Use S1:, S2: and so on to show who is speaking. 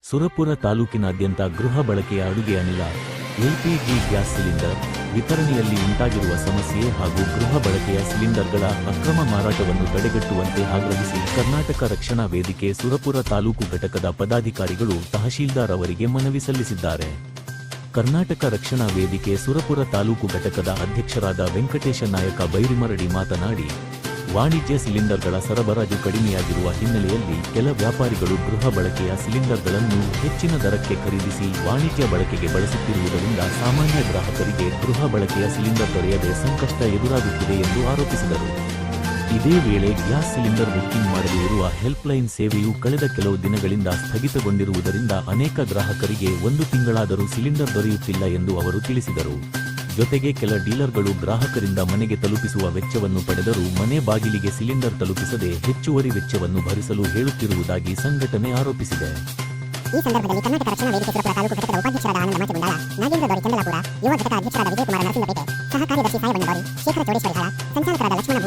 S1: ಸುರಪುರ ತಾಲೂಕಿನಾದ್ಯಂತ ಗೃಹ ಬಳಕೆಯ ಅಡುಗೆ ಅನಿಲ ಎಲ್ಪಿಜಿ ಗ್ಯಾಸ್ ಸಿಲಿಂಡರ್ ವಿತರಣೆಯಲ್ಲಿ ಉಂಟಾಗಿರುವ ಸಮಸ್ಯೆ ಹಾಗೂ ಗೃಹ ಬಳಕೆಯ ಸಿಲಿಂಡರ್ಗಳ ಅಕ್ರಮ ಮಾರಾಟವನ್ನು ತಡೆಗಟ್ಟುವಂತೆ ಆಗ್ರಹಿಸಿ ಕರ್ನಾಟಕ ರಕ್ಷಣಾ ವೇದಿಕೆ ಸುರಪುರ ತಾಲೂಕು ಘಟಕದ ಪದಾಧಿಕಾರಿಗಳು ತಹಶೀಲ್ದಾರ್ ಅವರಿಗೆ ಮನವಿ ಸಲ್ಲಿಸಿದ್ದಾರೆ. ಕರ್ನಾಟಕ ರಕ್ಷಣಾ ವೇದಿಕೆ ಸುರಪುರ ತಾಲೂಕು ಘಟಕದ ಅಧ್ಯಕ್ಷರಾದ ವೆಂಕಟೇಶ ನಾಯಕ ಬೈರಿಮರಡಿ ಮಾತನಾಡಿ, ವಾಣಿಜ್ಯ ಸಿಲಿಂಡರ್ಗಳ ಸರಬರಾಜು ಕಡಿಮೆಯಾಗಿರುವ ಹಿನ್ನೆಲೆಯಲ್ಲಿ ಕೆಲ ವ್ಯಾಪಾರಿಗಳು ಗೃಹ ಬಳಕೆಯ ಸಿಲಿಂಡರ್ಗಳನ್ನು ಹೆಚ್ಚಿನ ದರಕ್ಕೆ ಖರೀದಿಸಿ ವಾಣಿಜ್ಯ ಬಳಕೆಗೆ ಬಳಸುತ್ತಿರುವುದರಿಂದ ಸಾಮಾನ್ಯ ಗ್ರಾಹಕರಿಗೆ ಗೃಹ ಬಳಕೆಯ ಸಿಲಿಂಡರ್ ದೊರೆಯದೆ ಸಂಕಷ್ಟ ಎದುರಾಗುತ್ತಿದೆ ಎಂದು ಆರೋಪಿಸಿದರು. ಇದೇ ವೇಳೆ ಗ್ಯಾಸ್ ಸಿಲಿಂಡರ್ ಬುಕ್ಕಿಂಗ್ ಮಾಡದೇ ಇರುವ ಹೆಲ್ಪ್ಲೈನ್ ಸೇವೆಯು ಕಳೆದ ಕೆಲವು ದಿನಗಳಿಂದ ಸ್ಥಗಿತಗೊಂಡಿರುವುದರಿಂದ ಅನೇಕ ಗ್ರಾಹಕರಿಗೆ 1 ತಿಂಗಳಾದರೂ ಸಿಲಿಂಡರ್ ದೊರೆಯುತ್ತಿಲ್ಲ ಎಂದು ಅವರು ತಿಳಿಸಿದರು. ಜೊತೆಗೆ ಕೆಲ ಡೀಲರ್ಗಳು ಗ್ರಾಹಕರಿಂದ ಮನೆಗೆ ತಲುಪಿಸುವ ವೆಚ್ಚವನ್ನು ಪಡೆದರೂ ಮನೆ ಬಾಗಿಲಿಗೆ ಸಿಲಿಂಡರ್ ತಲುಪಿಸದೆ ಹೆಚ್ಚುವರಿ ವೆಚ್ಚವನ್ನು ಭರಿಸಲು ಹೇಳುತ್ತಿರುವುದಾಗಿ ಸಂಘಟನೆ ಆರೋಪಿಸಿದೆ.
S2: ಈ ಸಂದರ್ಭದಲ್ಲಿ ಕರ್ನಾಟಕ ರಕ್ಷಣಾ ವೇದಿಕೆ ಸುರಪುರ ತಾಲೂಕು ಘಟಕದ ಉಪಾಧ್ಯಕ್ಷರಾದ ಆನಂದ ಮಾಚಗುಂಡಾಳ, ನಾಗೇಂದ್ರ ದೊರೆ ಚಂದಲಾಪುರ, ಯುವ ಘಟಕ ಅಧ್ಯಕ್ಷರಾದ ವಿಜಯಕುಮಾರ ನರಸಿಂಹಪೇಟೆ, ಸಹ ಕಾರ್ಯದರ್ಶಿ ಸಾಯಬಣ್ಣ ದೊರೆ, ಶೇಖರ ಚೌಡೇಶ್ವರಿ ಹಳ, ಸಂಚಾಲಕರಾದ ಲಕ್ಷ್ಮಣ